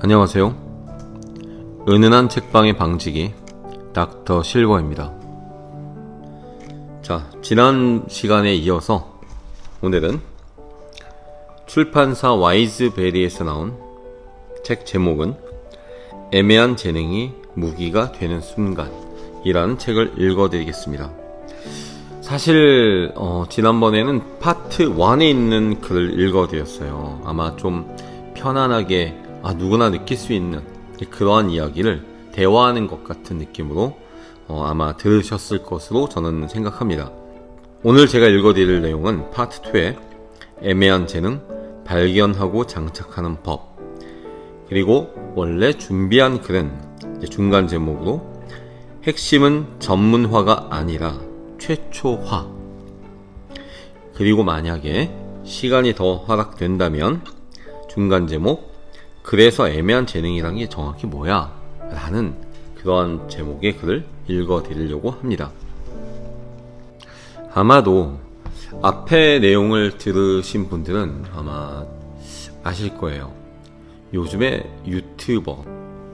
안녕하세요. 은은한 책방의 방지기 닥터 실버입니다. 자, 지난 시간에 이어서 오늘은 출판사 와이즈베리에서 나온 책 제목은 애매한 재능이 무기가 되는 순간이라는 책을 읽어드리겠습니다. 사실 지난번에는 파트 1에 있는 글을 읽어드렸어요. 아마 좀 편안하게 누구나 느낄 수 있는 그러한 이야기를 대화하는 것 같은 느낌으로 아마 들으셨을 것으로 저는 생각합니다. 오늘 제가 읽어드릴 내용은 파트 2의 애매한 재능, 발견하고 장착하는 법, 그리고 원래 준비한 글은 중간 제목으로 핵심은 전문화가 아니라 최초화, 그리고 만약에 시간이 더 허락된다면 중간 제목 그래서 애매한 재능이란 게 정확히 뭐야? 라는 그러한 제목의 글을 읽어드리려고 합니다. 아마도 앞에 내용을 들으신 분들은 아마 아실 거예요. 요즘에 유튜버,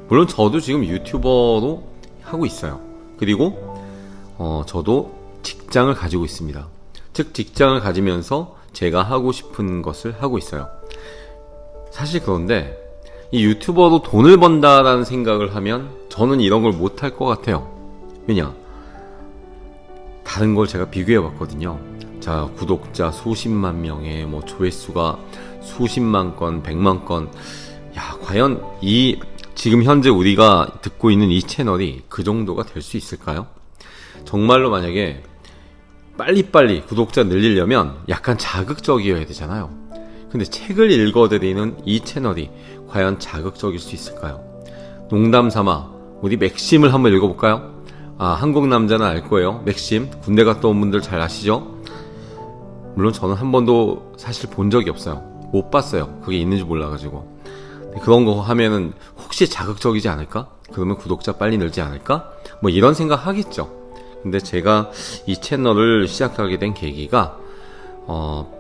물론 저도 지금 유튜버로 하고 있어요. 그리고 저도 직장을 가지고 있습니다. 즉 직장을 가지면서 제가 하고 싶은 것을 하고 있어요. 사실 그런데 이 유튜버로 돈을 번다라는 생각을 하면 저는 이런 걸 못할 것 같아요. 왜냐? 다른 걸 제가 비교해 봤거든요. 자, 구독자 수십만 명에 조회수가 수십만 건, 100만 건. 야, 과연 지금 현재 우리가 듣고 있는 이 채널이 그 정도가 될 수 있을까요? 정말로 만약에 빨리빨리 구독자 늘리려면 약간 자극적이어야 되잖아요. 근데 책을 읽어드리는 이 채널이 과연 자극적일 수 있을까요? 농담 삼아 우리 맥심을 한번 읽어볼까요? 한국 남자는 알 거예요. 맥심, 군대 갔다 온 분들 잘 아시죠? 물론 저는 한 번도 사실 본 적이 없어요. 못 봤어요. 그게 있는지 몰라가지고. 그런 거 하면은 혹시 자극적이지 않을까? 그러면 구독자 빨리 늘지 않을까? 이런 생각 하겠죠. 근데 제가 이 채널을 시작하게 된 계기가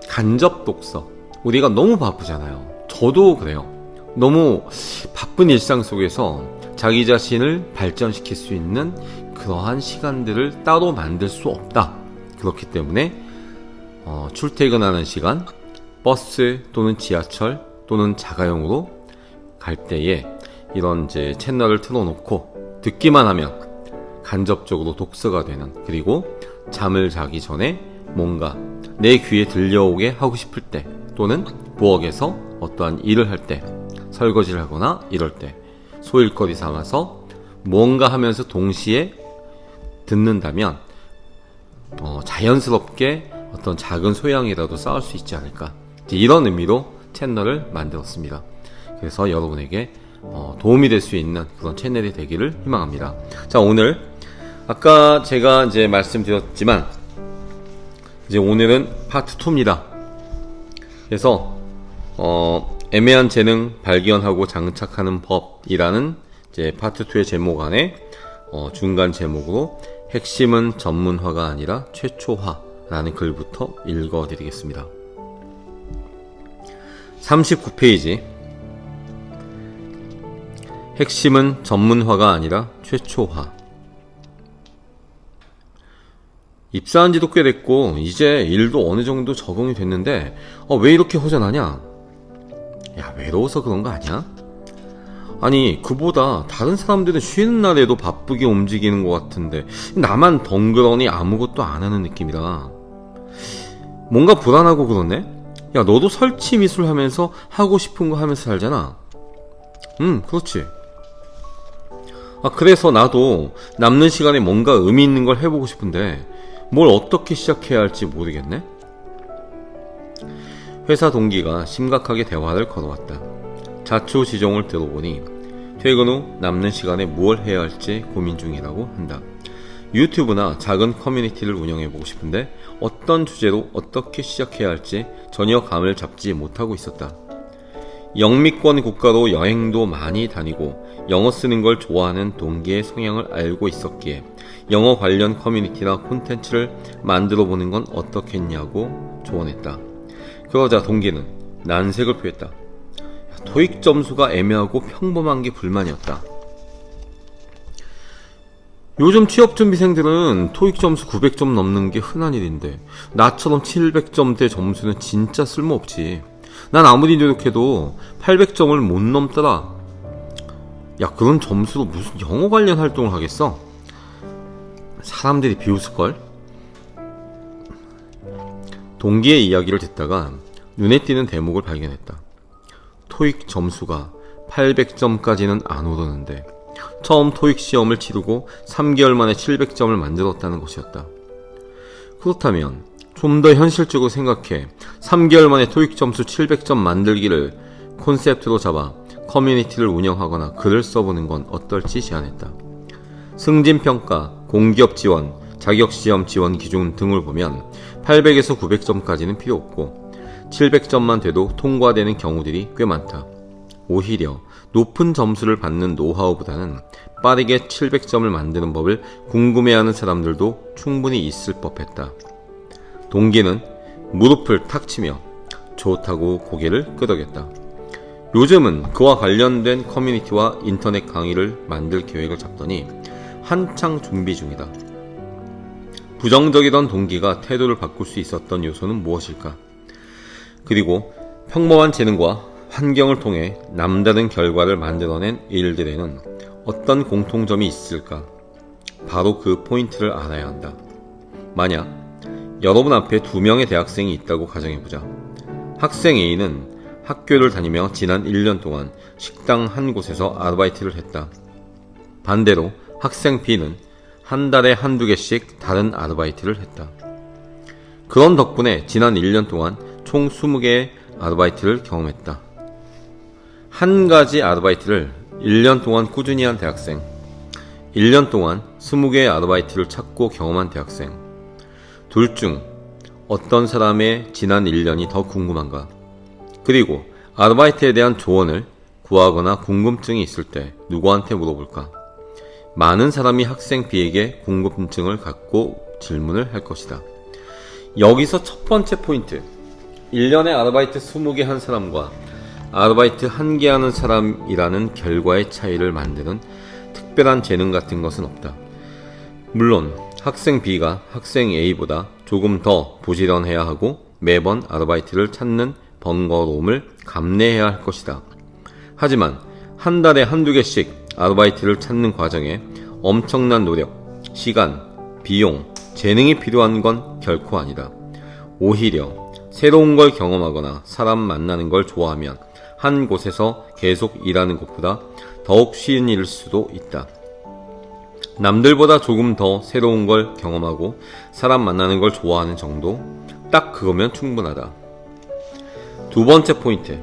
간접 독서, 우리가 너무 바쁘잖아요. 저도 그래요. 너무 바쁜 일상 속에서 자기 자신을 발전시킬 수 있는 그러한 시간들을 따로 만들 수 없다. 그렇기 때문에 출퇴근하는 시간, 버스 또는 지하철 또는 자가용으로 갈 때에 이런 이제 채널을 틀어놓고 듣기만 하면 간접적으로 독서가 되는, 그리고 잠을 자기 전에 뭔가 내 귀에 들려오게 하고 싶을 때, 또는 부엌에서 어떠한 일을 할 때, 설거지를 하거나 이럴 때 소일거리 삼아서 무언가 하면서 동시에 듣는다면 자연스럽게 어떤 작은 소양이라도 쌓을 수 있지 않을까, 이런 의미로 채널을 만들었습니다. 그래서 여러분에게 도움이 될 수 있는 그런 채널이 되기를 희망합니다. 자, 오늘 아까 제가 이제 말씀드렸지만 이제 오늘은 파트 2입니다. 그래서 애매한 재능 발견하고 장착하는 법이라는 이제 파트 2의 제목 안에 중간 제목으로 핵심은 전문화가 아니라 최초화라는 글부터 읽어드리겠습니다. 39페이지. 핵심은 전문화가 아니라 최초화. 입사한 지도 꽤 됐고 이제 일도 어느 정도 적응이 됐는데 왜 이렇게 허전하냐? 야, 외로워서 그런 거 아니야? 아니, 그보다 다른 사람들은 쉬는 날에도 바쁘게 움직이는 것 같은데 나만 덩그러니 아무것도 안 하는 느낌이라 뭔가 불안하고 그러네? 야, 너도 설치 미술 하면서 하고 싶은 거 하면서 살잖아. 그렇지. 그래서 나도 남는 시간에 뭔가 의미 있는 걸 해보고 싶은데 뭘 어떻게 시작해야 할지 모르겠네? 회사 동기가 심각하게 대화를 걸어왔다. 자초지종을 들어보니 퇴근 후 남는 시간에 무엇 해야 할지 고민 중이라고 한다. 유튜브나 작은 커뮤니티를 운영해보고 싶은데 어떤 주제로 어떻게 시작해야 할지 전혀 감을 잡지 못하고 있었다. 영미권 국가로 여행도 많이 다니고 영어 쓰는 걸 좋아하는 동기의 성향을 알고 있었기에 영어 관련 커뮤니티나 콘텐츠를 만들어 보는 건 어떻겠냐고 조언했다. 그러자 동기는 난색을 표했다. 토익 점수가 애매하고 평범한 게 불만이었다. 요즘 취업준비생들은 토익 점수 900점 넘는 게 흔한 일인데 나처럼 700점대 점수는 진짜 쓸모없지. 난 아무리 노력해도 800점을 못 넘더라. 야, 그런 점수로 무슨 영어 관련 활동을 하겠어? 사람들이 비웃을걸? 동기의 이야기를 듣다가 눈에 띄는 대목을 발견했다. 토익 점수가 800점까지는 안 오르는데 처음 토익 시험을 치르고 3개월 만에 700점을 만들었다는 것이었다. 그렇다면 좀 더 현실적으로 생각해 3개월 만에 토익 점수 700점 만들기를 콘셉트로 잡아 커뮤니티를 운영하거나 글을 써보는 건 어떨지 제안했다. 승진평가, 공기업 지원, 자격시험 지원 기준 등을 보면 800에서 900점까지는 필요 없고 700점만 돼도 통과되는 경우들이 꽤 많다. 오히려 높은 점수를 받는 노하우보다는 빠르게 700점을 만드는 법을 궁금해하는 사람들도 충분히 있을 법했다. 동기는 무릎을 탁 치며 좋다고 고개를 끄덕였다. 요즘은 그와 관련된 커뮤니티와 인터넷 강의를 만들 계획을 잡더니 한창 준비 중이다. 부정적이던 동기가 태도를 바꿀 수 있었던 요소는 무엇일까? 그리고 평범한 재능과 환경을 통해 남다른 결과를 만들어낸 일들에는 어떤 공통점이 있을까? 바로 그 포인트를 알아야 한다. 만약 여러분 앞에 2명의 대학생이 있다고 가정해보자. 학생 A는 학교를 다니며 지난 1년 동안 식당 한 곳에서 아르바이트를 했다. 반대로 학생 B는 한 달에 한두 개씩 다른 아르바이트를 했다. 그런 덕분에 지난 1년 동안 총 20개의 아르바이트를 경험했다. 한 가지 아르바이트를 1년 동안 꾸준히 한 대학생, 1년 동안 20개의 아르바이트를 찾고 경험한 대학생, 둘 중 어떤 사람의 지난 1년이 더 궁금한가? 그리고 아르바이트에 대한 조언을 구하거나 궁금증이 있을 때 누구한테 물어볼까? 많은 사람이 학생 B에게 궁금증을 갖고 질문을 할 것이다. 여기서 첫 번째 포인트, 1년에 아르바이트 20개 한 사람과 아르바이트 1개 하는 사람이라는 결과의 차이를 만드는 특별한 재능 같은 것은 없다. 물론 학생 B가 학생 A보다 조금 더 부지런해야 하고 매번 아르바이트를 찾는 번거로움을 감내해야 할 것이다. 하지만 한 달에 한두 개씩 아르바이트를 찾는 과정에 엄청난 노력, 시간, 비용, 재능이 필요한 건 결코 아니다. 오히려 새로운 걸 경험하거나 사람 만나는 걸 좋아하면 한 곳에서 계속 일하는 것보다 더욱 쉬운 일일 수도 있다. 남들보다 조금 더 새로운 걸 경험하고 사람 만나는 걸 좋아하는 정도? 딱 그거면 충분하다. 두 번째 포인트,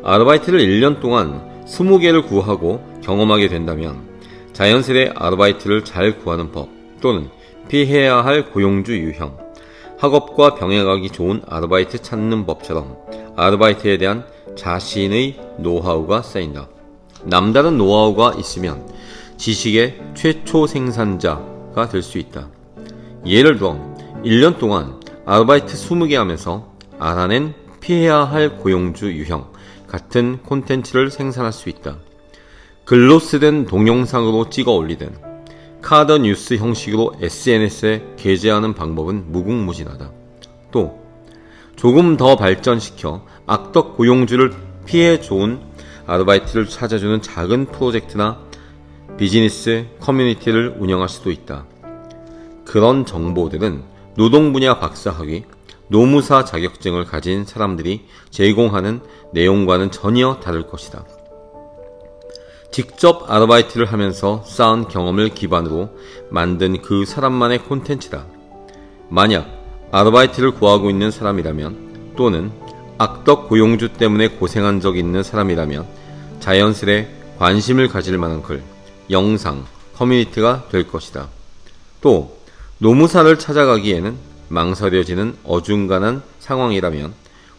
아르바이트를 1년 동안 20개를 구하고 경험하게 된다면 자연스레 아르바이트를 잘 구하는 법 또는 피해야 할 고용주 유형, 학업과 병행하기 좋은 아르바이트 찾는 법처럼 아르바이트에 대한 자신의 노하우가 쌓인다. 남다른 노하우가 있으면 지식의 최초 생산자가 될 수 있다. 예를 들어 1년 동안 아르바이트 20개 하면서 알아낸 피해야 할 고용주 유형 같은 콘텐츠를 생산할 수 있다. 글로 쓰든 동영상으로 찍어 올리든 카드 뉴스 형식으로 SNS에 게재하는 방법은 무궁무진하다. 또 조금 더 발전시켜 악덕 고용주를 피해 좋은 아르바이트를 찾아주는 작은 프로젝트나 비즈니스 커뮤니티를 운영할 수도 있다. 그런 정보들은 노동 분야 박사학위, 노무사 자격증을 가진 사람들이 제공하는 내용과는 전혀 다를 것이다. 직접 아르바이트를 하면서 쌓은 경험을 기반으로 만든 그 사람만의 콘텐츠다. 만약 아르바이트를 구하고 있는 사람이라면 또는 악덕 고용주 때문에 고생한 적 있는 사람이라면 자연스레 관심을 가질 만한 글, 영상, 커뮤니티가 될 것이다. 또 노무사를 찾아가기에는 망설여지는 어중간한 상황이라면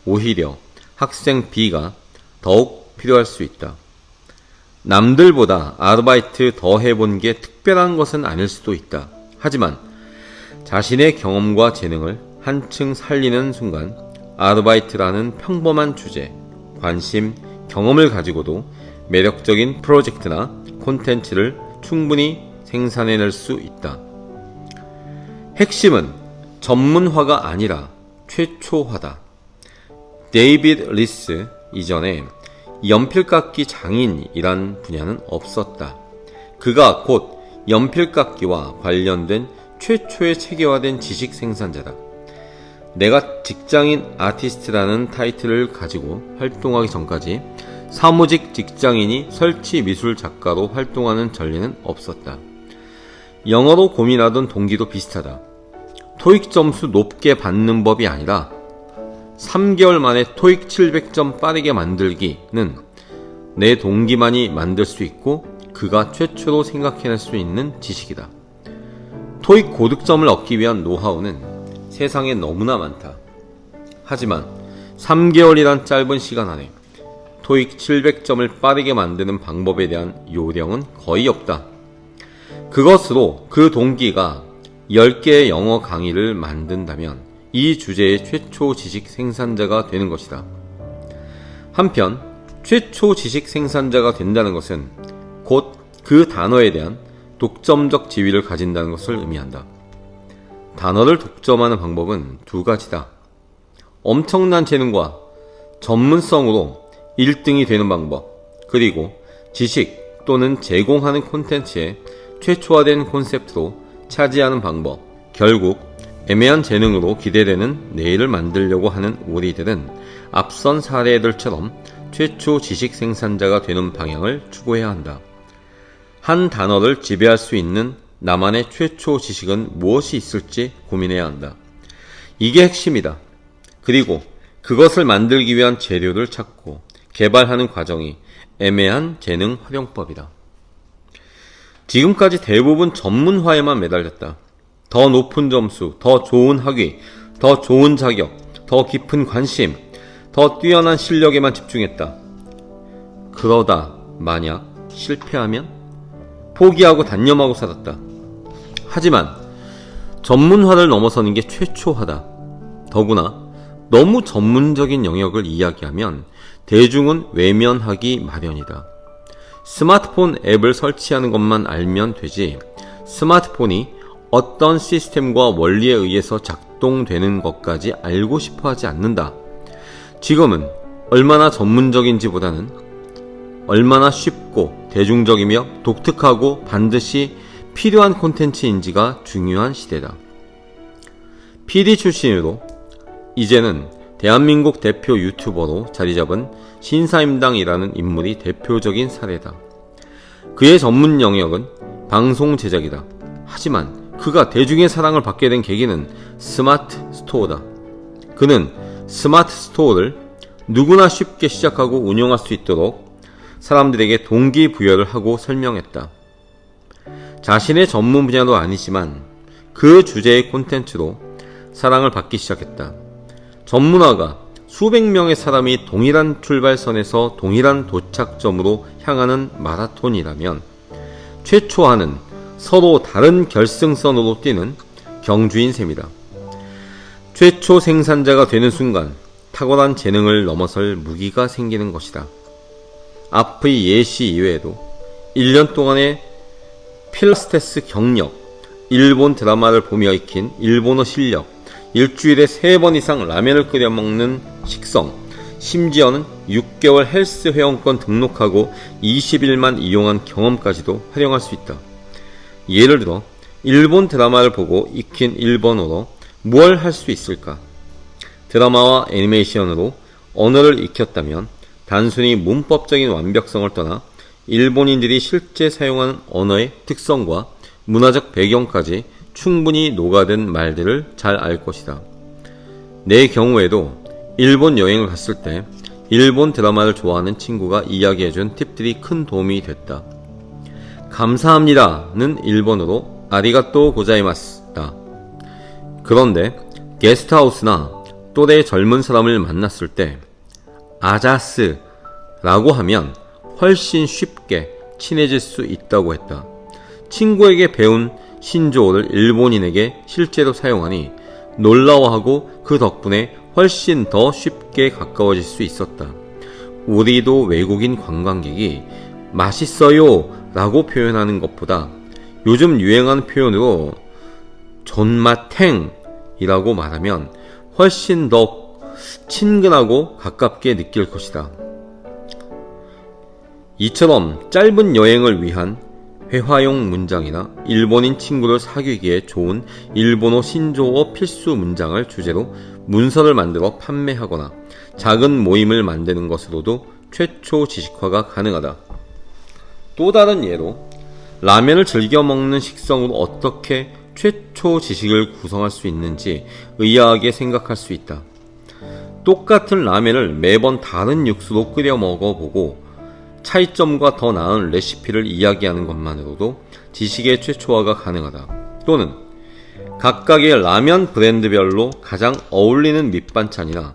오히려 학생 B가 더욱 필요할 수 있다. 남들보다 아르바이트 더 해본 게 특별한 것은 아닐 수도 있다. 하지만 자신의 경험과 재능을 한층 살리는 순간 아르바이트라는 평범한 주제, 관심, 경험을 가지고도 매력적인 프로젝트나 콘텐츠를 충분히 생산해낼 수 있다. 핵심은 전문화가 아니라 최초화다. 데이비드 리스 이전에 연필깎이 장인이란 분야는 없었다. 그가 곧 연필깎이와 관련된 최초의 체계화된 지식 생산자다. 내가 직장인 아티스트라는 타이틀을 가지고 활동하기 전까지 사무직 직장인이 설치 미술 작가로 활동하는 전례는 없었다. 영어로 고민하던 동기도 비슷하다. 토익 점수 높게 받는 법이 아니라 3개월 만에 토익 700점 빠르게 만들기는 내 동기만이 만들 수 있고 그가 최초로 생각해낼 수 있는 지식이다. 토익 고득점을 얻기 위한 노하우는 세상에 너무나 많다. 하지만 3개월이란 짧은 시간 안에 토익 700점을 빠르게 만드는 방법에 대한 요령은 거의 없다. 그것으로 그 동기가 10개의 영어 강의를 만든다면 이 주제의 최초 지식 생산자가 되는 것이다. 한편 최초 지식 생산자가 된다는 것은 곧 그 단어에 대한 독점적 지위를 가진다는 것을 의미한다. 단어를 독점하는 방법은 두 가지다. 엄청난 재능과 전문성으로 1등이 되는 방법, 그리고 지식 또는 제공하는 콘텐츠에 최초화된 콘셉트로 차지하는 방법. 결국 애매한 재능으로 기대되는 내일을 만들려고 하는 우리들은 앞선 사례들처럼 최초 지식 생산자가 되는 방향을 추구해야 한다. 한 단어를 지배할 수 있는 나만의 최초 지식은 무엇이 있을지 고민해야 한다. 이게 핵심이다. 그리고 그것을 만들기 위한 재료를 찾고 개발하는 과정이 애매한 재능 활용법이다. 지금까지 대부분 전문화에만 매달렸다. 더 높은 점수, 더 좋은 학위, 더 좋은 자격, 더 깊은 관심, 더 뛰어난 실력에만 집중했다. 그러다 만약 실패하면 포기하고 단념하고 살았다. 하지만 전문화를 넘어서는 게 최초화다. 더구나 너무 전문적인 영역을 이야기하면 대중은 외면하기 마련이다. 스마트폰 앱을 설치하는 것만 알면 되지 스마트폰이 어떤 시스템과 원리에 의해서 작동되는 것까지 알고 싶어 하지 않는다. 지금은 얼마나 전문적인지보다는 얼마나 쉽고 대중적이며 독특하고 반드시 필요한 콘텐츠인지가 중요한 시대다. PD 출신으로 이제는 대한민국 대표 유튜버로 자리잡은 신사임당이라는 인물이 대표적인 사례다. 그의 전문 영역은 방송 제작이다. 하지만 그가 대중의 사랑을 받게 된 계기는 스마트 스토어다. 그는 스마트 스토어를 누구나 쉽게 시작하고 운영할 수 있도록 사람들에게 동기부여를 하고 설명했다. 자신의 전문 분야도 아니지만 그 주제의 콘텐츠로 사랑을 받기 시작했다. 전문화가 수백 명의 사람이 동일한 출발선에서 동일한 도착점으로 향하는 마라톤이라면 최초화는 서로 다른 결승선으로 뛰는 경주인 셈이다. 최초 생산자가 되는 순간 탁월한 재능을 넘어설 무기가 생기는 것이다. 앞의 예시 이외에도 1년 동안의 필라테스 경력, 일본 드라마를 보며 익힌 일본어 실력, 일주일에 3번 이상 라면을 끓여 먹는 식성, 심지어는 6개월 헬스 회원권 등록하고 20일만 이용한 경험까지도 활용할 수 있다. 예를 들어 일본 드라마를 보고 익힌 일본어로 뭘 할 수 있을까? 드라마와 애니메이션으로 언어를 익혔다면 단순히 문법적인 완벽성을 떠나 일본인들이 실제 사용하는 언어의 특성과 문화적 배경까지 충분히 녹아든 말들을 잘 알 것이다. 내 경우에도 일본 여행을 갔을 때 일본 드라마를 좋아하는 친구가 이야기해준 팁들이 큰 도움이 됐다. 감사합니다는 일본어로 아리가또 고자이마스다. 그런데 게스트하우스나 또래 젊은 사람을 만났을 때 아자스라고 하면 훨씬 쉽게 친해질 수 있다고 했다. 친구에게 배운 신조어를 일본인에게 실제로 사용하니 놀라워하고 그 덕분에 훨씬 더 쉽게 가까워질 수 있었다. 우리도 외국인 관광객이 맛있어요 라고 표현하는 것보다 요즘 유행하는 표현으로 존맛탱 이라고 말하면 훨씬 더 친근하고 가깝게 느낄 것이다. 이처럼 짧은 여행을 위한 회화용 문장이나 일본인 친구를 사귀기에 좋은 일본어 신조어 필수 문장을 주제로 문서를 만들어 판매하거나 작은 모임을 만드는 것으로도 최초 지식화가 가능하다. 또 다른 예로 라면을 즐겨 먹는 식성으로 어떻게 최초 지식을 구성할 수 있는지 의아하게 생각할 수 있다. 똑같은 라면을 매번 다른 육수로 끓여 먹어보고 차이점과 더 나은 레시피를 이야기하는 것만으로도 지식의 최초화가 가능하다. 또는 각각의 라면 브랜드별로 가장 어울리는 밑반찬이나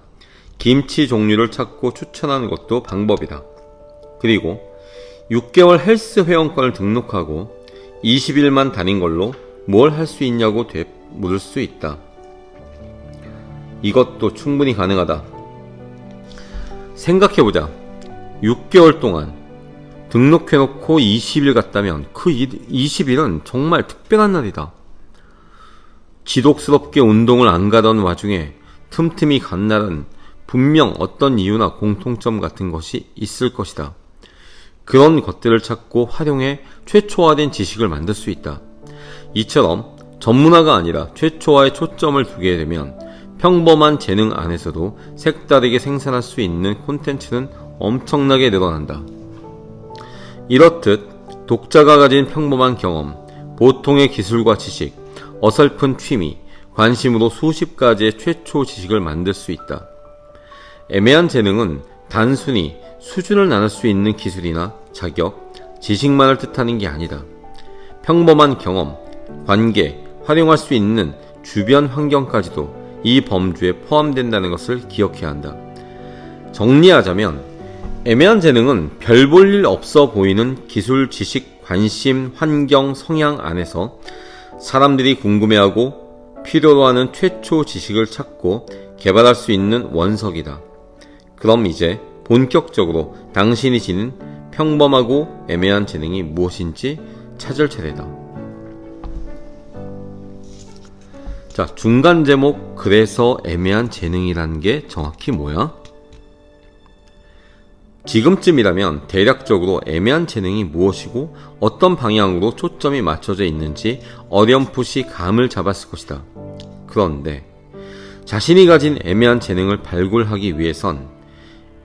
김치 종류를 찾고 추천하는 것도 방법이다. 그리고 6개월 헬스 회원권을 등록하고 20일만 다닌 걸로 뭘 할 수 있냐고 물을 수 있다. 이것도 충분히 가능하다. 생각해보자. 6개월 동안 등록해놓고 20일 갔다면 그 20일은 정말 특별한 날이다. 지독스럽게 운동을 안 가던 와중에 틈틈이 간 날은 분명 어떤 이유나 공통점 같은 것이 있을 것이다. 그런 것들을 찾고 활용해 최초화된 지식을 만들 수 있다. 이처럼 전문화가 아니라 최초화에 초점을 두게 되면 평범한 재능 안에서도 색다르게 생산할 수 있는 콘텐츠는 엄청나게 늘어난다. 이렇듯 독자가 가진 평범한 경험, 보통의 기술과 지식, 어설픈 취미, 관심으로 수십 가지의 최초 지식을 만들 수 있다. 애매한 재능은 단순히 수준을 나눌 수 있는 기술이나 자격, 지식만을 뜻하는 게 아니다. 평범한 경험, 관계, 활용할 수 있는 주변 환경까지도 이 범주에 포함된다는 것을 기억해야 한다. 정리하자면 애매한 재능은 별 볼 일 없어 보이는 기술, 지식, 관심, 환경, 성향 안에서 사람들이 궁금해하고 필요로 하는 최초 지식을 찾고 개발할 수 있는 원석이다. 그럼 이제 본격적으로 당신이 지닌 평범하고 애매한 재능이 무엇인지 찾을 차례다. 자, 중간 제목 그래서 애매한 재능이라는 게 정확히 뭐야? 지금쯤이라면 대략적으로 애매한 재능이 무엇이고 어떤 방향으로 초점이 맞춰져 있는지 어렴풋이 감을 잡았을 것이다. 그런데 자신이 가진 애매한 재능을 발굴하기 위해선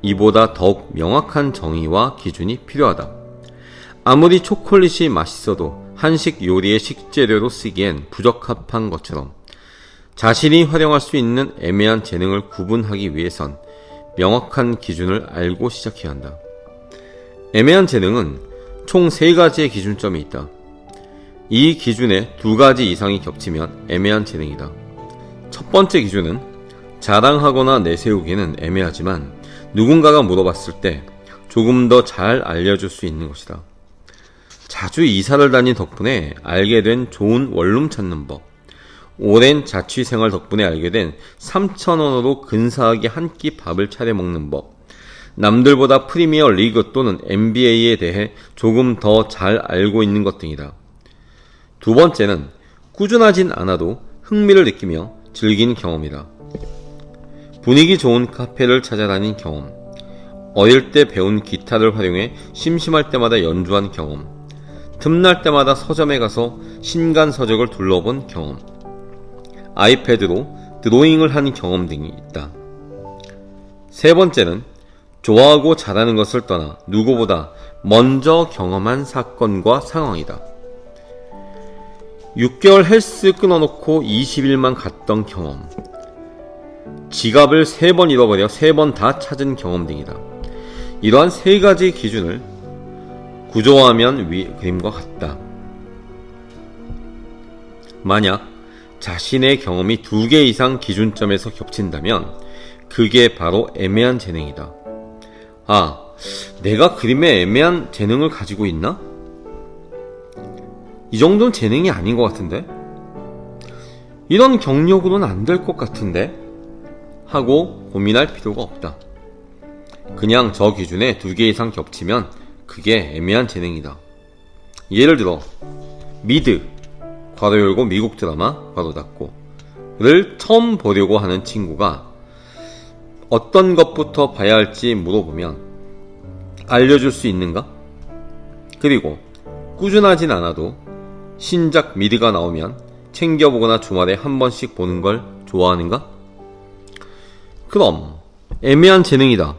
이보다 더욱 명확한 정의와 기준이 필요하다. 아무리 초콜릿이 맛있어도 한식 요리의 식재료로 쓰기엔 부적합한 것처럼 자신이 활용할 수 있는 애매한 재능을 구분하기 위해선 명확한 기준을 알고 시작해야 한다. 애매한 재능은 총 3가지의 기준점이 있다. 이 기준에 2가지 이상이 겹치면 애매한 재능이다. 첫 번째 기준은 자랑하거나 내세우기는 애매하지만 누군가가 물어봤을 때 조금 더 잘 알려줄 수 있는 것이다. 자주 이사를 다닌 덕분에 알게 된 좋은 원룸 찾는 법, 오랜 자취생활 덕분에 알게 된 3,000원으로 근사하게 한 끼 밥을 차려 먹는 법, 남들보다 프리미어 리그 또는 NBA에 대해 조금 더 잘 알고 있는 것 등이다. 두 번째는 꾸준하진 않아도 흥미를 느끼며 즐긴 경험이다. 분위기 좋은 카페를 찾아다닌 경험, 어릴 때 배운 기타를 활용해 심심할 때마다 연주한 경험, 틈날 때마다 서점에 가서 신간 서적을 둘러본 경험, 아이패드로 드로잉을 한 경험 등이 있다. 세 번째는 좋아하고 잘하는 것을 떠나 누구보다 먼저 경험한 사건과 상황이다. 6개월 헬스 끊어놓고 20일만 갔던 경험, 지갑을 3번 잃어버려 3번 다 찾은 경험 등이다. 이러한 3가지 기준을 구조화하면 위 그림과 같다. 만약 자신의 경험이 2개 이상 기준점에서 겹친다면 그게 바로 애매한 재능이다. 아, 내가 그림에 애매한 재능을 가지고 있나? 이 정도는 재능이 아닌 것 같은데? 이런 경력으로는 안 될 것 같은데? 하고 고민할 필요가 없다. 그냥 저 기준에 2개 이상 겹치면 그게 애매한 재능이다. 예를 들어 미드 괄호 열고 미국 드라마 괄호 닫고 를 처음 보려고 하는 친구가 어떤 것부터 봐야 할지 물어보면 알려줄 수 있는가? 그리고 꾸준하진 않아도 신작 미드가 나오면 챙겨보거나 주말에 한 번씩 보는 걸 좋아하는가? 그럼 애매한 재능이다.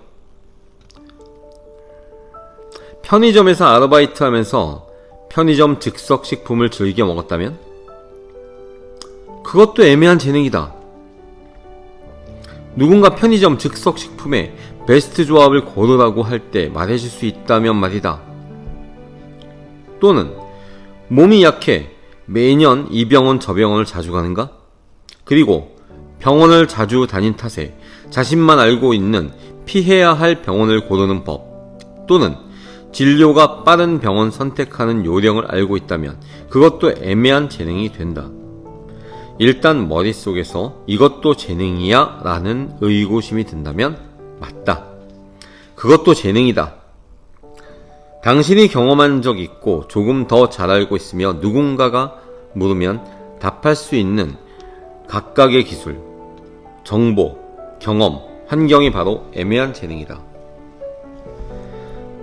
편의점에서 아르바이트 하면서 편의점 즉석 식품을 즐겨 먹었다면? 그것도 애매한 재능이다. 누군가 편의점 즉석 식품의 베스트 조합을 고르라고 할 때 말해줄 수 있다면 말이다. 또는 몸이 약해 매년 이 병원 저 병원을 자주 가는가? 그리고 병원을 자주 다닌 탓에 자신만 알고 있는 피해야 할 병원을 고르는 법, 또는 진료가 빠른 병원 선택하는 요령을 알고 있다면 그것도 애매한 재능이 된다. 일단 머릿속에서 이것도 재능이야 라는 의구심이 든다면 맞다. 그것도 재능이다. 당신이 경험한 적 있고 조금 더 잘 알고 있으며 누군가가 물으면 답할 수 있는 각각의 기술, 정보, 경험, 환경이 바로 애매한 재능이다.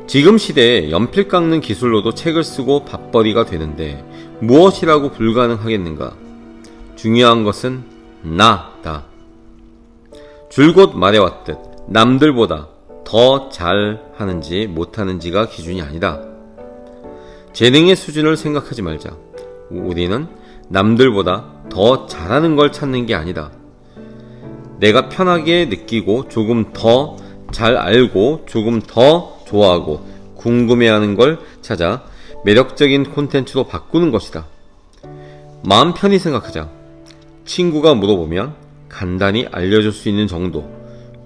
지금 시대에 연필 깎는 기술로도 책을 쓰고 밥벌이가 되는데 무엇이라고 불가능하겠는가? 중요한 것은 나다. 줄곧 말해왔듯 남들보다 더 잘하는지 못하는지가 기준이 아니다. 재능의 수준을 생각하지 말자. 우리는 남들보다 더 잘하는 걸 찾는 게 아니다. 내가 편하게 느끼고 조금 더 잘 알고 조금 더 좋아하고 궁금해하는 걸 찾아 매력적인 콘텐츠로 바꾸는 것이다. 마음 편히 생각하자. 친구가 물어보면 간단히 알려줄 수 있는 정도,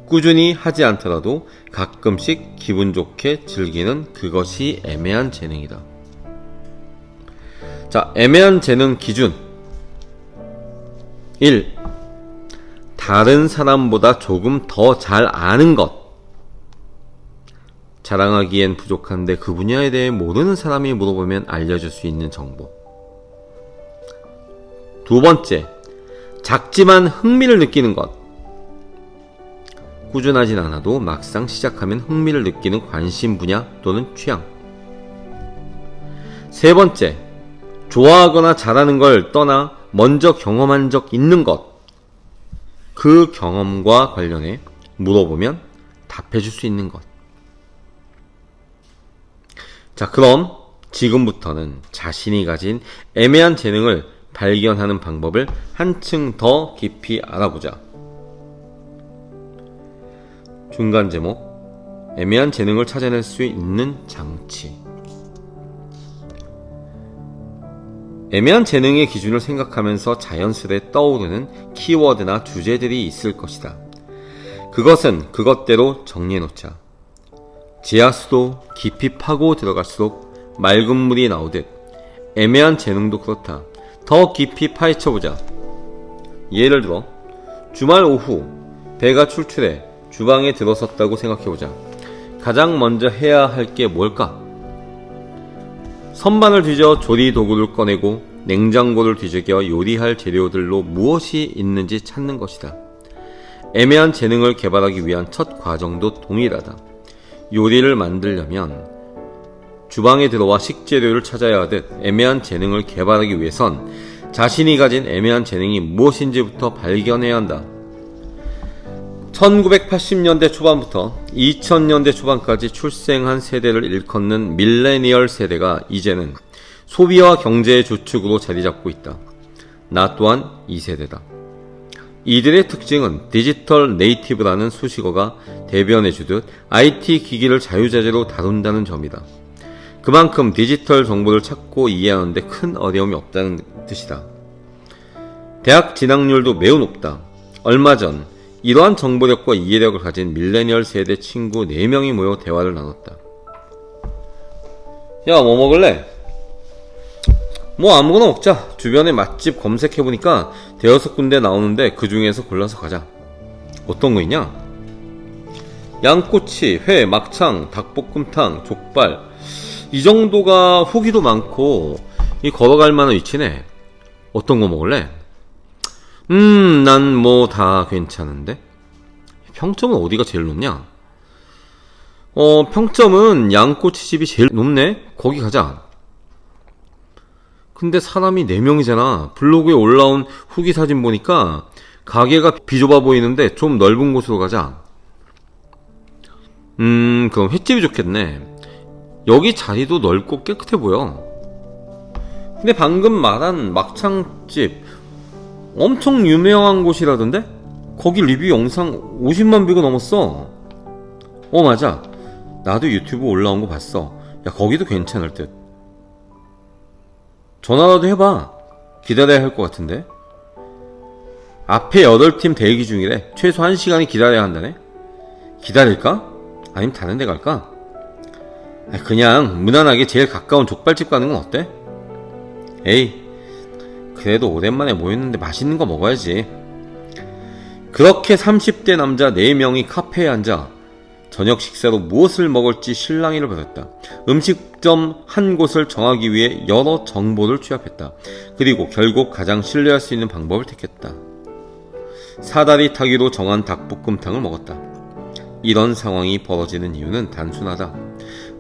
꾸준히 하지 않더라도 가끔씩 기분 좋게 즐기는 그것이 애매한 재능이다. 자, 애매한 재능 기준 1. 다른 사람보다 조금 더 잘 아는 것. 자랑하기엔 부족한데 그 분야에 대해 모르는 사람이 물어보면 알려줄 수 있는 정보. 2번째, 작지만 흥미를 느끼는 것. 꾸준하진 않아도 막상 시작하면 흥미를 느끼는 관심 분야 또는 취향. 3번째, 좋아하거나 잘하는 걸 떠나 먼저 경험한 적 있는 것. 그 경험과 관련해 물어보면 답해줄 수 있는 것. 자, 그럼 지금부터는 자신이 가진 애매한 재능을 발견하는 방법을 한층 더 깊이 알아보자. 중간 제목, 애매한 재능을 찾아낼 수 있는 장치. 애매한 재능의 기준을 생각하면서 자연스레 떠오르는 키워드나 주제들이 있을 것이다. 그것은 그것대로 정리해놓자. 지하수도 깊이 파고 들어갈수록 맑은 물이 나오듯 애매한 재능도 그렇다. 더 깊이 파헤쳐보자. 예를 들어 주말 오후 배가 출출해 주방에 들어섰다고 생각해보자. 가장 먼저 해야 할 게 뭘까? 선반을 뒤져 조리 도구를 꺼내고 냉장고를 뒤적여 요리할 재료들로 무엇이 있는지 찾는 것이다. 애매한 재능을 개발하기 위한 첫 과정도 동일하다. 요리를 만들려면 주방에 들어와 식재료를 찾아야 하듯 애매한 재능을 개발하기 위해선 자신이 가진 애매한 재능이 무엇인지부터 발견해야 한다. 1980년대 초반부터 2000년대 초반까지 출생한 세대를 일컫는 밀레니얼 세대가 이제는 소비와 경제의 주축으로 자리잡고 있다. 나 또한 이 세대다. 이들의 특징은 디지털 네이티브라는 수식어가 대변해주듯 IT 기기를 자유자재로 다룬다는 점이다. 그만큼 디지털 정보를 찾고 이해하는데 큰 어려움이 없다는 뜻이다. 대학 진학률도 매우 높다. 얼마 전 이러한 정보력과 이해력을 가진 밀레니얼 세대 친구 4명이 모여 대화를 나눴다. 야, 뭐 먹을래? 뭐 아무거나 먹자. 주변에 맛집 검색해보니까 5군데 나오는데 그 중에서 골라서 가자. 어떤 거 있냐? 양꼬치, 회, 막창, 닭볶음탕, 족발 이 정도가 후기도 많고 이 걸어갈 만한 위치네. 어떤 거 먹을래? 난 뭐 다 괜찮은데? 평점은 어디가 제일 높냐? 평점은 양꼬치집이 제일 높네? 거기 가자. 근데 사람이 4명이잖아. 블로그에 올라온 후기 사진 보니까 가게가 비좁아 보이는데 좀 넓은 곳으로 가자. 그럼 횟집이 좋겠네. 여기 자리도 넓고 깨끗해 보여. 근데 방금 말한 막창집 엄청 유명한 곳이라던데? 거기 리뷰 영상 50만 뷰가 넘었어. 맞아. 나도 유튜브 올라온 거 봤어. 야, 거기도 괜찮을 듯. 전화라도 해봐. 기다려야 할 것 같은데. 앞에 8팀 대기 중이래. 최소 1시간이 기다려야 한다네. 기다릴까? 아니면 다른 데 갈까? 그냥 무난하게 제일 가까운 족발집 가는 건 어때? 에이, 그래도 오랜만에 모였는데 맛있는 거 먹어야지. 그렇게 30대 남자 4명이 카페에 앉아 저녁 식사로 무엇을 먹을지 실랑이를 벌였다. 음식점 한 곳을 정하기 위해 여러 정보를 취합했다. 그리고 결국 가장 신뢰할 수 있는 방법을 택했다. 사다리 타기로 정한 닭볶음탕을 먹었다. 이런 상황이 벌어지는 이유는 단순하다.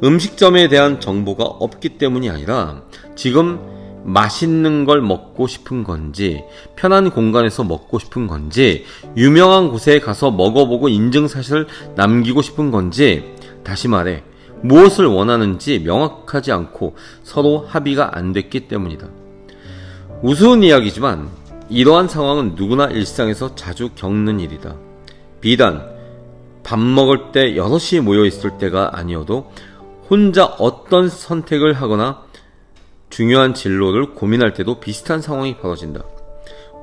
음식점에 대한 정보가 없기 때문이 아니라 지금 맛있는 걸 먹고 싶은 건지, 편한 공간에서 먹고 싶은 건지, 유명한 곳에 가서 먹어보고 인증샷을 남기고 싶은 건지, 다시 말해 무엇을 원하는지 명확하지 않고 서로 합의가 안 됐기 때문이다. 우스운 이야기지만 이러한 상황은 누구나 일상에서 자주 겪는 일이다. 비단 밥 먹을 때 여럿이 모여 있을 때가 아니어도 혼자 어떤 선택을 하거나 중요한 진로를 고민할 때도 비슷한 상황이 벌어진다.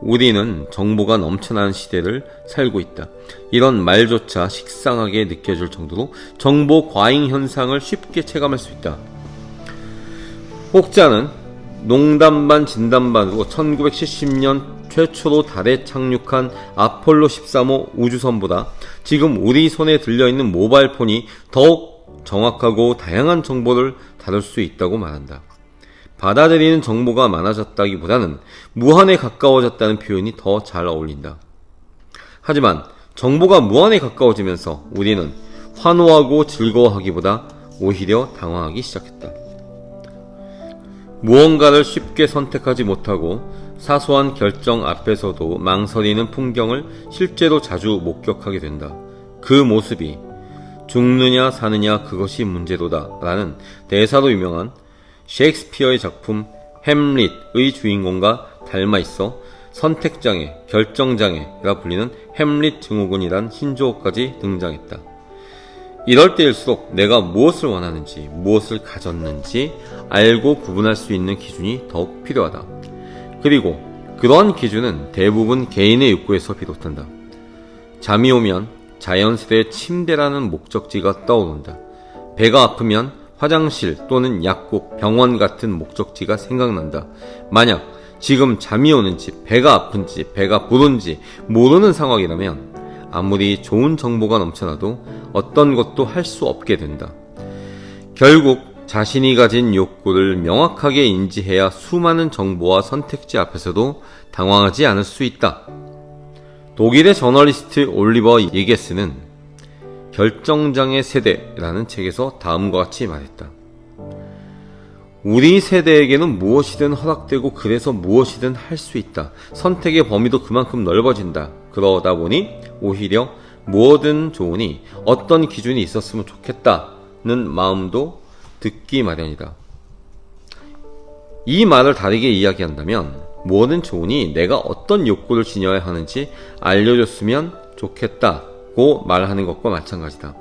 우리는 정보가 넘쳐나는 시대를 살고 있다. 이런 말조차 식상하게 느껴질 정도로 정보 과잉 현상을 쉽게 체감할 수 있다. 혹자는 농담 반 진담 반으로 1970년 최초로 달에 착륙한 아폴로 13호 우주선보다 지금 우리 손에 들려있는 모바일 폰이 더욱 정확하고 다양한 정보를 다룰 수 있다고 말한다. 받아들이는 정보가 많아졌다기보다는 무한에 가까워졌다는 표현이 더 잘 어울린다. 하지만 정보가 무한에 가까워지면서 우리는 환호하고 즐거워하기보다 오히려 당황하기 시작했다. 무언가를 쉽게 선택하지 못하고 사소한 결정 앞에서도 망설이는 풍경을 실제로 자주 목격하게 된다. 그 모습이 죽느냐 사느냐 그것이 문제로다 라는 대사로 유명한 셰익스피어의 작품 햄릿의 주인공과 닮아 있어 선택장애, 결정장애라 불리는 햄릿 증후군이란 신조어까지 등장했다. 이럴 때일수록 내가 무엇을 원하는지, 무엇을 가졌는지 알고 구분할 수 있는 기준이 더욱 필요하다. 그리고 그러한 기준은 대부분 개인의 욕구에서 비롯한다. 잠이 오면 자연스레 침대라는 목적지가 떠오른다. 배가 아프면 화장실 또는 약국, 병원 같은 목적지가 생각난다. 만약 지금 잠이 오는지, 배가 아픈지, 배가 부른지 모르는 상황이라면 아무리 좋은 정보가 넘쳐나도 어떤 것도 할 수 없게 된다. 결국 자신이 가진 욕구를 명확하게 인지해야 수많은 정보와 선택지 앞에서도 당황하지 않을 수 있다. 독일의 저널리스트 올리버 예게스는 결정장애 세대라는 책에서 다음과 같이 말했다. 우리 세대에게는 무엇이든 허락되고 그래서 무엇이든 할 수 있다. 선택의 범위도 그만큼 넓어진다. 그러다 보니 오히려 뭐든 좋으니 어떤 기준이 있었으면 좋겠다는 마음도 듣기 마련이다. 이 말을 다르게 이야기한다면 뭐든 좋으니 내가 어떤 욕구를 지녀야 하는지 알려줬으면 좋겠다고 말하는 것과 마찬가지다.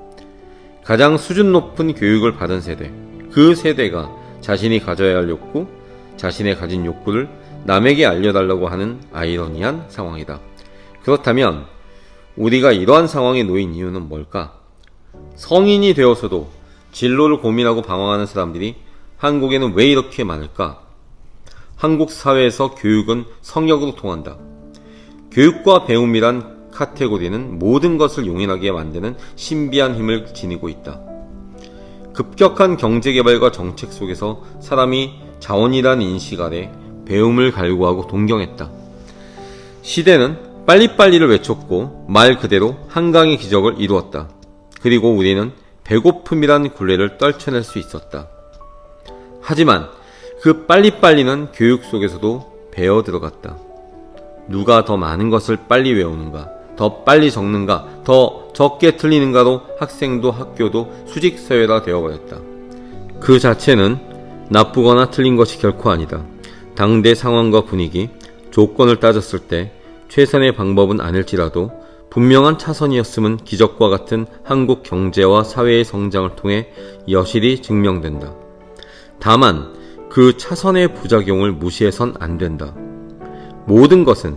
가장 수준 높은 교육을 받은 세대, 그 세대가 자신이 가져야 할 욕구, 자신의 가진 욕구를 남에게 알려달라고 하는 아이러니한 상황이다. 그렇다면 우리가 이러한 상황에 놓인 이유는 뭘까? 성인이 되어서도 진로를 고민하고 방황하는 사람들이 한국에는 왜 이렇게 많을까? 한국 사회에서 교육은 성역으로 통한다. 교육과 배움이란 카테고리는 모든 것을 용인하게 만드는 신비한 힘을 지니고 있다. 급격한 경제개발과 정책 속에서 사람이 자원이란 인식 아래 배움을 갈구하고 동경했다. 시대는 빨리빨리를 외쳤고 말 그대로 한강의 기적을 이루었다. 그리고 우리는 배고픔이란 굴레를 떨쳐낼 수 있었다. 하지만 그 빨리빨리는 교육 속에서도 배어 들어갔다. 누가 더 많은 것을 빨리 외우는가, 더 빨리 적는가, 더 적게 틀리는가로 학생도 학교도 수직서열화 되어버렸다. 그 자체는 나쁘거나 틀린 것이 결코 아니다. 당대 상황과 분위기, 조건을 따졌을 때 최선의 방법은 아닐지라도 분명한 차선이었음은 기적과 같은 한국 경제와 사회의 성장을 통해 여실히 증명된다. 다만 그 차선의 부작용을 무시해선 안 된다. 모든 것은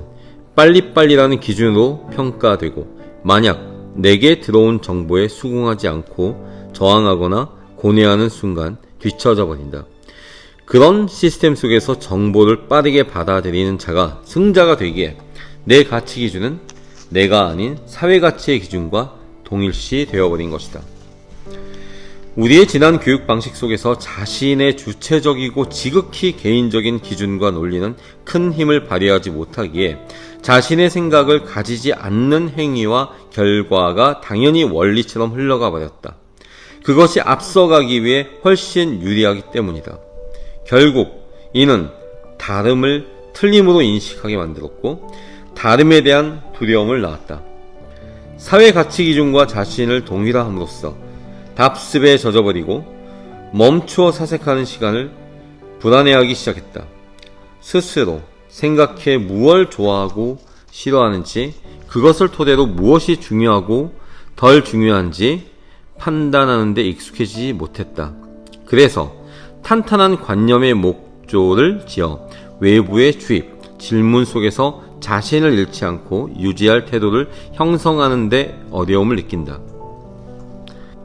빨리빨리라는 기준으로 평가되고 만약 내게 들어온 정보에 수긍하지 않고 저항하거나 고뇌하는 순간 뒤처져 버린다. 그런 시스템 속에서 정보를 빠르게 받아들이는 자가 승자가 되기에 내 가치 기준은 내가 아닌 사회 가치의 기준과 동일시 되어버린 것이다. 우리의 지난 교육 방식 속에서 자신의 주체적이고 지극히 개인적인 기준과 논리는 큰 힘을 발휘하지 못하기에 자신의 생각을 가지지 않는 행위와 결과가 당연히 원리처럼 흘러가 버렸다. 그것이 앞서가기 위해 훨씬 유리하기 때문이다. 결국 이는 다름을 틀림으로 인식하게 만들었고 다름에 대한 두려움을 낳았다. 사회 가치 기준과 자신을 동일화함으로써 답습에 젖어버리고 멈추어 사색하는 시간을 불안해하기 시작했다. 스스로 생각해 무엇을 좋아하고 싫어하는지, 그것을 토대로 무엇이 중요하고 덜 중요한지 판단하는 데 익숙해지지 못했다. 그래서 탄탄한 관념의 목조를 지어 외부의 주입, 질문 속에서 자신을 잃지 않고 유지할 태도를 형성하는 데 어려움을 느낀다.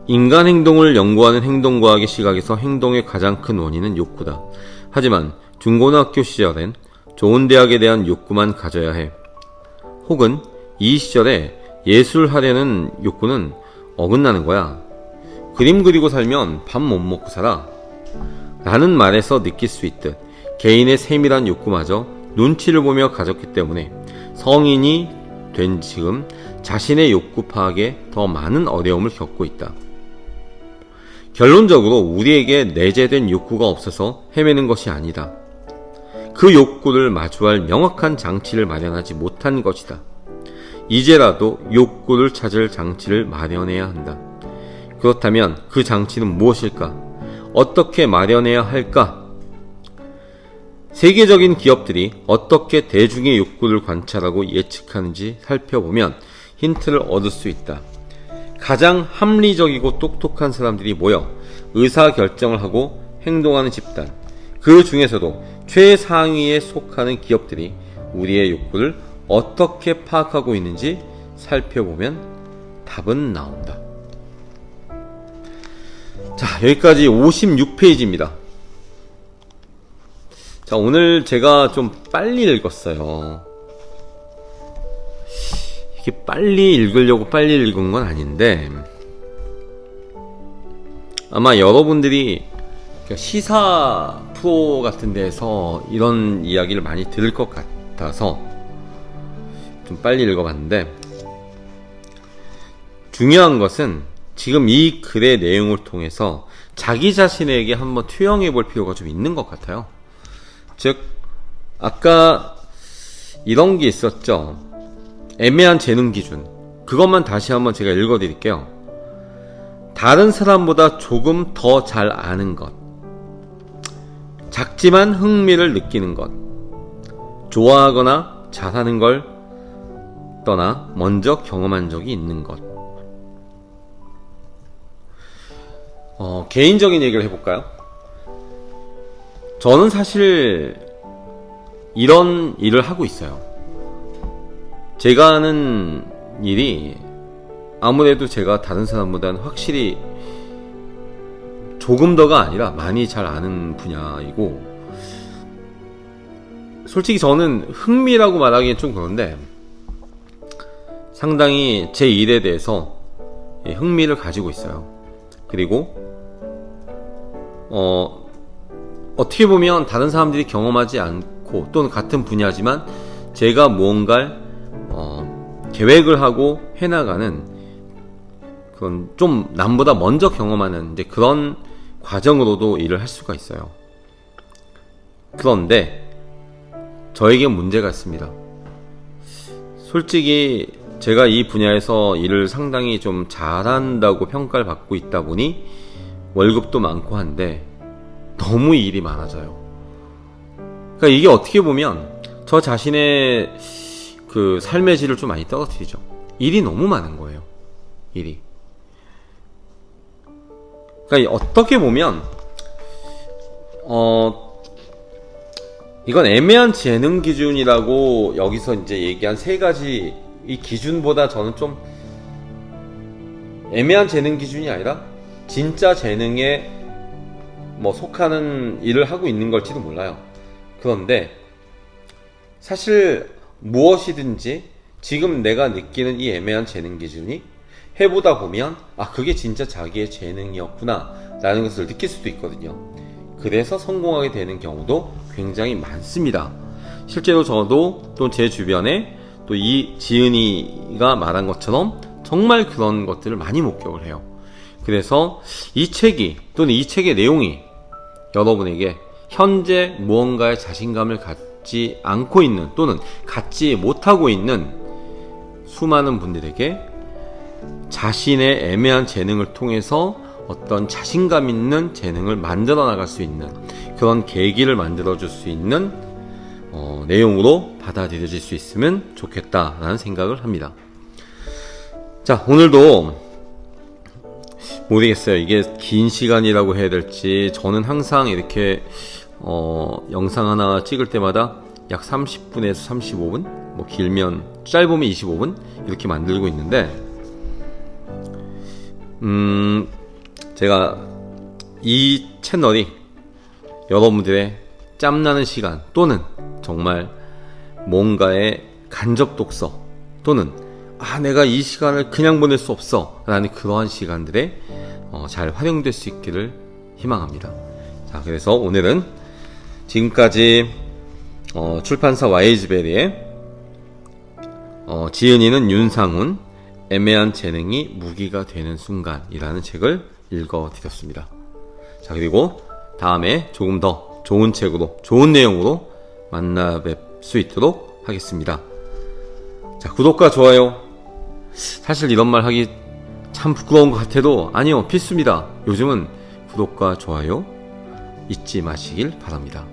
인간 행동을 연구하는 행동과학의 시각에서 행동의 가장 큰 원인은 욕구다. 하지만 중고등학교 시절엔 좋은 대학에 대한 욕구만 가져야 해. 혹은 이 시절에 예술하려는 욕구는 어긋나는 거야. 그림 그리고 살면 밥 못 먹고 살아. 라는 말에서 느낄 수 있듯 개인의 세밀한 욕구마저 눈치를 보며 가졌기 때문에 성인이 된 지금 자신의 욕구 파악에 더 많은 어려움을 겪고 있다. 결론적으로 우리에게 내재된 욕구가 없어서 헤매는 것이 아니다. 그 욕구를 마주할 명확한 장치를 마련하지 못한 것이다. 이제라도 욕구를 찾을 장치를 마련해야 한다. 그렇다면 그 장치는 무엇일까? 어떻게 마련해야 할까? 세계적인 기업들이 어떻게 대중의 욕구를 관찰하고 예측하는지 살펴보면 힌트를 얻을 수 있다. 가장 합리적이고 똑똑한 사람들이 모여 의사결정을 하고 행동하는 집단, 그 중에서도 최상위에 속하는 기업들이 우리의 욕구를 어떻게 파악하고 있는지 살펴보면 답은 나온다. 자, 여기까지 56페이지입니다. 자, 오늘 제가 좀 빨리 읽었어요. 이게 빨리 읽으려고 빨리 읽은 건 아닌데, 아마 여러분들이 시사 프로 같은 데서 이런 이야기를 많이 들을 것 같아서 좀 빨리 읽어봤는데, 중요한 것은 지금 이 글의 내용을 통해서 자기 자신에게 한번 투영해 볼 필요가 좀 있는 것 같아요. 즉, 아까 이런 게 있었죠. 애매한 재능 기준. 그것만 다시 한번 제가 읽어 드릴게요. 다른 사람보다 조금 더 잘 아는 것, 작지만 흥미를 느끼는 것, 좋아하거나 잘하는 걸 떠나 먼저 경험한 적이 있는 것. 개인적인 얘기를 해볼까요? 저는 사실 이런 일을 하고 있어요. 제가 하는 일이 아무래도 제가 다른 사람보다는 확실히 조금 더가 아니라 많이 잘 아는 분야이고, 솔직히 저는 흥미라고 말하기엔 좀 그런데 상당히 제 일에 대해서 흥미를 가지고 있어요. 그리고 어떻게 보면 다른 사람들이 경험하지 않고 또는 같은 분야지만 제가 무언가를 계획을 하고 해나가는 그런 좀 남보다 먼저 경험하는 이제 그런 과정으로도 일을 할 수가 있어요. 그런데 저에게 문제가 있습니다. 솔직히 제가 이 분야에서 일을 상당히 좀 잘한다고 평가를 받고 있다 보니 월급도 많고 한데 너무 일이 많아져요. 그러니까 이게 어떻게 보면 저 자신의 그 삶의 질을 좀 많이 떨어뜨리죠. 일이 너무 많은 거예요. 일이. 그러니까 어떻게 보면 이건 애매한 재능 기준이라고 여기서 이제 얘기한 세 가지 이 기준보다 저는 좀 애매한 재능 기준이 아니라 진짜 재능에 속하는 일을 하고 있는 걸지도 몰라요. 그런데 사실 무엇이든지 지금 내가 느끼는 이 애매한 재능 기준이 해보다 보면 그게 진짜 자기의 재능이었구나 라는 것을 느낄 수도 있거든요. 그래서 성공하게 되는 경우도 굉장히 많습니다. 실제로 저도 또 제 주변에 또 이 지은이가 말한 것처럼 정말 그런 것들을 많이 목격을 해요. 그래서 이 책이 또는 이 책의 내용이 여러분에게 현재 무언가에 자신감을 갖지 않고 있는 또는 갖지 못하고 있는 수많은 분들에게 자신의 애매한 재능을 통해서 어떤 자신감 있는 재능을 만들어 나갈 수 있는 그런 계기를 만들어 줄 수 있는 내용으로 받아들여질 수 있으면 좋겠다라는 생각을 합니다. 자, 오늘도 모르겠어요. 이게 긴 시간이라고 해야 될지. 저는 항상 이렇게 영상 하나 찍을 때마다 약 30분에서 35분, 길면 짧으면 25분 이렇게 만들고 있는데 제가 이 채널이 여러분들의 짬나는 시간 또는 정말 뭔가의 간접 독서 또는 내가 이 시간을 그냥 보낼 수 없어 라는 그러한 시간들에 잘 활용될 수 있기를 희망합니다. 자, 그래서 오늘은 지금까지 출판사 와이즈베리의 지은이는 윤상훈 애매한 재능이 무기가 되는 순간이라는 책을 읽어드렸습니다. 자, 그리고 다음에 조금 더 좋은 책으로 좋은 내용으로 만나 뵐 수 있도록 하겠습니다. 자, 구독과 좋아요. 사실 이런 말 하기 참 부끄러운 것 같아도 아니요, 필수입니다. 요즘은 구독과 좋아요 잊지 마시길 바랍니다.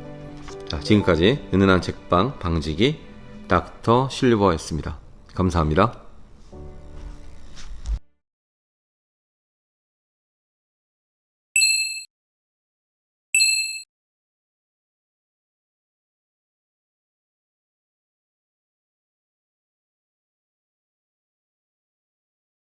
자, 지금까지 은은한 책방 방지기 닥터 실버였습니다. 감사합니다.